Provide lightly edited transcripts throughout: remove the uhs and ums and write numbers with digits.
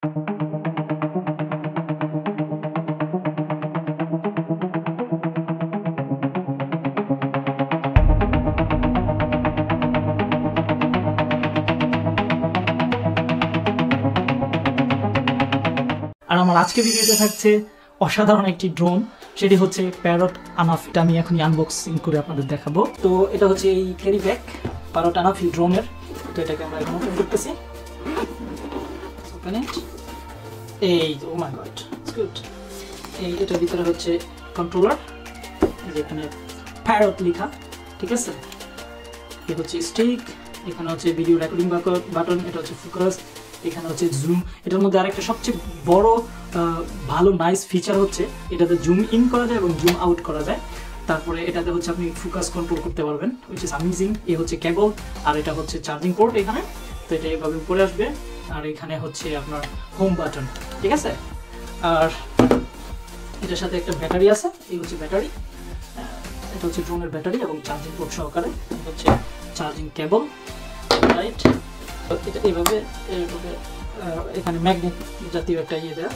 আর আমার আজকে ভিডিওতে থাকছে অসাধারণ একটি ড্রোন, সেটি হচ্ছে প্যারট আনাফি। এটা আমি এখনই আনবক্সিং করে আপনাদের দেখাবো। তো এটা হচ্ছে এই ক্যারি ব্যাগ প্যারট আনাফি ড্রোনের। তো এটাকে আমরা এখন ওপেন করতেছি। Open it. এই ও মাই গড, ইটস গুড। এই এটার ভিতরে হচ্ছে কন্ট্রোলার, যেখানে প্যারট লেখা, ঠিক আছে। এই হচ্ছে স্টিক, এখানে হচ্ছে ভিডিও রেকর্ডিং বাটন, এটা হচ্ছে ফোকাস, এখানে হচ্ছে জুম। এটার মধ্যে আরেকটা সবচেয়ে বড় ভালো নাইস ফিচার হচ্ছে এটাতে জুম ইন করা যায় এবং জুম আউট করা যায়। তারপরে এটাতে হচ্ছে আপনি ফোকাস কন্ট্রোল করতে পারবেন, উইচ ইজ অ্যামেজিং। এই হচ্ছে কেবল, আর এটা হচ্ছে চার্জিং পোর্ট এখানে। তো এটা এইভাবে উপরে আসবে, আর এখানে হচ্ছে আপনার হোম বাটন, ঠিক আছে। আর এটার সাথে একটা ব্যাটারি আছে, এই হচ্ছে ব্যাটারি। এটা হচ্ছে ড্রোনের ব্যাটারি এবং চার্জিং পোর্ট সহকারে। হচ্ছে চার্জিং কেবল, রাইট। এটা এইভাবে এখানে ম্যাগনেট জাতীয় একটা ইয়ে দেওয়া।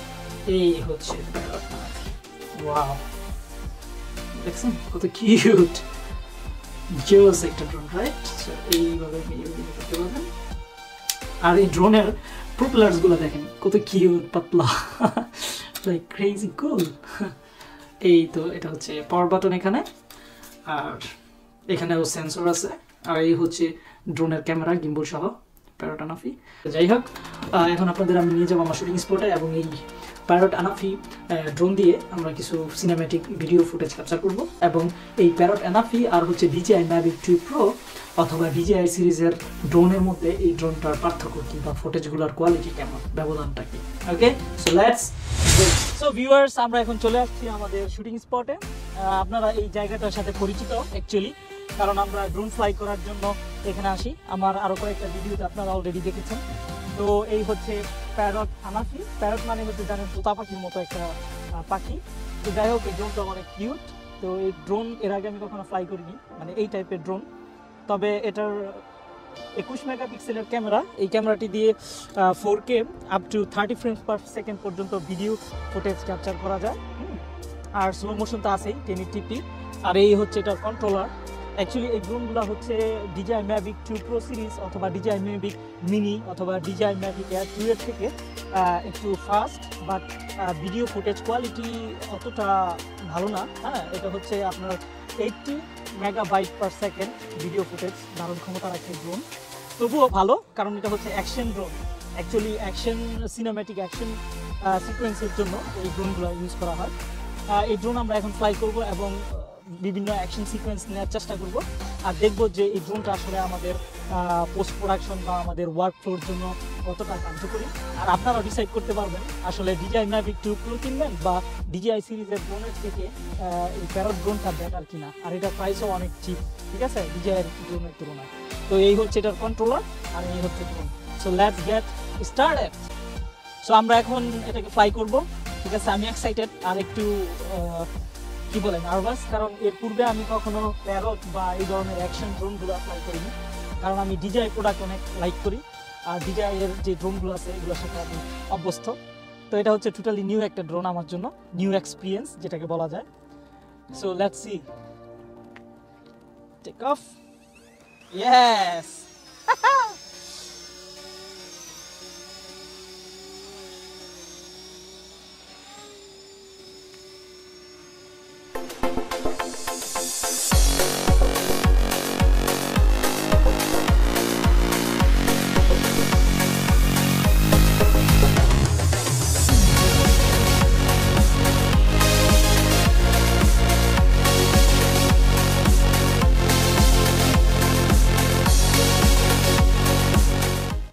এই হচ্ছে ওয়াও, দেখছেন কত কিউট, জোস একটা ড্রোন, রাইট। এইভাবে করতে পারবেন। আর এই ড্রোনের প্রোপেলার্স গুলো দেখেন কত কিউট, পাতলা, লাইক ক্রেজি কুল। এই তো এটা হচ্ছে পাওয়ার বাটন এখানে, আর এখানেও সেন্সর আছে। আর এই হচ্ছে ড্রোনের ক্যামেরা, গিম্বল সহ প্যারট আনাফি। যাই হোক, এখন আপনাদের আমি নিয়ে যাবো আমার শুটিং স্পটে, এবং এই প্যারট আনাফি ড্রোন দিয়ে আমরা কিছু সিনেম্যাটিক ভিডিও ফুটেজ ক্যাপচার করব। এবং এই প্যারট আনাফি আর হচ্ছে DJI Mavic 2 Pro অথবা DJI সিরিজের ড্রোনের মধ্যে এই ড্রোনটার পার্থক্য কি, বা ফুটেজগুলোর কোয়ালিটি কেমন, ব্যবধানটা কি। ওকে, সো লেটস সো ভিউয়ার্স, আমরা এখন চলে আসছি আমাদের শুটিং স্পটে। আপনারা এই জায়গাটার সাথে পরিচিত অ্যাকচুয়ালি, কারণ আমরা ড্রোন ফ্লাই করার জন্য এখানে আসি। আমার আরও কয়েকটা ভিডিওতে আপনারা অলরেডি দেখেছেন। তো এই হচ্ছে প্যারট আনাফি। প্যারট মানে হচ্ছে জানেন তোতা পাখির মতো একটা পাখি। তো যাই হোক, এই ড্রোনটা অনেক কিউট। তো এই ড্রোন এর আগে আমি কখনো ফ্লাই করিনি, মানে এই টাইপের ড্রোন। তবে এটার 21 মেগাপিক্সেলের ক্যামেরা, এই ক্যামেরাটি দিয়ে 4K up to 30 frames per second পর্যন্ত ভিডিও ফুটেজ ক্যাপচার করা যায়। আর স্লো মোশন তো আছেই, 1080p। আর এই হচ্ছে এটার কন্ট্রোলার। অ্যাকচুয়ালি এই ড্রোনগুলো হচ্ছে DJI Mavic 2 Pro সিরিজ অথবা DJI Mavic Mini অথবা DJI Mavic Air 2 এর থেকে একটু fast, but video footage quality অতটা ভালো না। হ্যাঁ, এটা হচ্ছে আপনার 80 megabyte per second video footage, দারুণ ক্ষমতার একটা ড্রোন। তবুও ভালো, কারণ এটা হচ্ছে action drone. Actually action, cinematic action সিকোয়েন্সের জন্য এই ড্রোনগুলো ইউজ করা হয়। এই ড্রোন আমরা এখন ফ্লাই করব এবং বিভিন্ন অ্যাকশন সিকোয়েন্স নেওয়ার চেষ্টা করব, আর দেখব যে এই ড্রোনটা আসলে আমাদের পোস্ট প্রোডাকশন বা আমাদের ওয়ার্ক ফ্লোর জন্য কতটা কার্যকরী। আর আপনারা ডিসাইড করতে পারবেন আসলে DJI Mavic 2 Pro কিনবেন বা DJI সিরিজের ড্রোনের থেকে এই প্যারট ড্রোনটা বেটার কিনা। আর এটার প্রাইসও অনেক চিপ, ঠিক আছে, DJI ড্রোনের তুলনায়। তো এই হচ্ছে এটার কন্ট্রোলার, আর এই হচ্ছে drone. So let's get started. So আমরা এখন এটাকে ফ্লাই করব, ঠিক আছে। আমি এক্সাইটেড, আর একটু কি বলে নার্ভাস, কারণ এর পূর্বে আমি কখনো প্যারট বা এই ধরনের অ্যাকশন ড্রোনগুলো ফ্লাই করিনি। কারণ আমি DJI প্রোডাক্ট অনেক লাইক করি, আর DJI এর যে ড্রোনগুলো আছে এগুলোর সাথে আমি অভ্যস্ত। তো এটা হচ্ছে টোটালি নিউ একটা ড্রোন আমার জন্য, নিউ এক্সপিরিয়েন্স যেটাকে বলা যায়। So let's see, take off. Yes.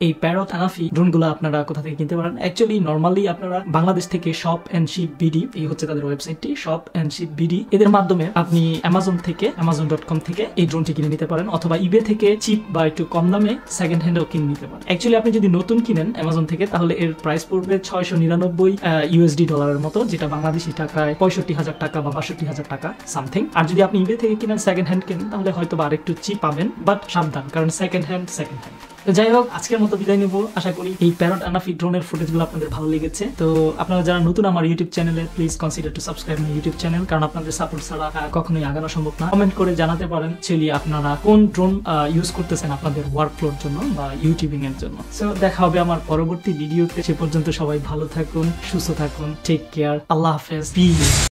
এই প্যারট আনাফি ড্রোনগুলো আপনারা কোথা থেকে কিনতে পারেন? অ্যাকচুয়ালি নর্মালি আপনারা বাংলাদেশ থেকে শপ এন্ড শিপ বিডি, এই হচ্ছে তাদের ওয়েবসাইটটি, শপ এন্ড শিপ বিডি, এদের মাধ্যমে আপনি অ্যামাজন থেকে, amazon.com থেকে এই ড্রোনটি কিনে নিতে পারেন, অথবা ইবে থেকে চিপ বা একটু কম দামে সেকেন্ড হ্যান্ডও কিনে নিতে পারেন। অ্যাকচুয়ালি আপনি যদি নতুন কিনেন অ্যামাজন থেকে, তাহলে এর প্রাইস পড়বে $699 মতো, যেটা বাংলাদেশি টাকায় 65,000 টাকা বা 62,000 টাকা সামথিং। আর যদি আপনি ইবে থেকে কিনেন, সেকেন্ড হ্যান্ড কিনেন, তাহলে হয়তো বা আরেকটু চিপ পাবেন, বাট সাবধান, কারণ সেকেন্ড হ্যান্ড। তো যাই হোক, আজকের মতো বিদায় নিব। আশা করি এই প্যারট আনাফি ড্রোনের ফুটেজগুলো আপনাদের ভালো লেগেছে। তো আপনারা যারা নতুন আমার ইউটিউব চ্যানেলে, please consider to subscribe my YouTube channel, কারণ আপনাদের সাপোর্ট ছাড়া কখনোই আগানো সম্ভব না। কমেন্ট করে জানাতে পারেন ছেলে আপনারা কোন ড্রোন ইউজ করতেছেন আপনাদের ওয়ার্কফ্লোর জন্য বা ইউটিউবিং এর জন্য। সো দেখা হবে আমার পরবর্তী ভিডিওতে। সে পর্যন্ত সবাই ভালো থাকুন, সুস্থ থাকুন, টেক কেয়ার, আল্লাহ হাফেজ, পিস।